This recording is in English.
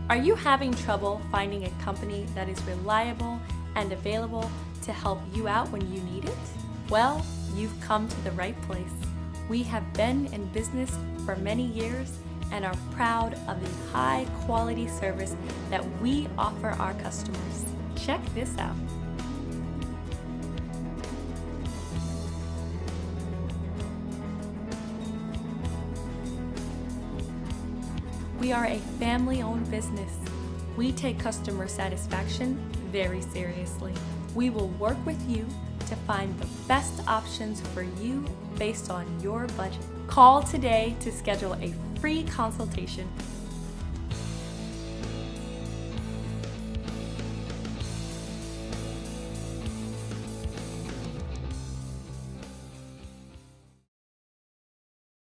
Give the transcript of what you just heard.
Are you having trouble finding a company that is reliable and available to help you out when you need it? Well, you've come to the right place. We have been in business for many years and are proud of the high quality service that we offer our customers. Check this out. We are a family-owned business. We take customer satisfaction very seriously. We will work with you to find the best options for you based on your budget. Call today to schedule a free consultation.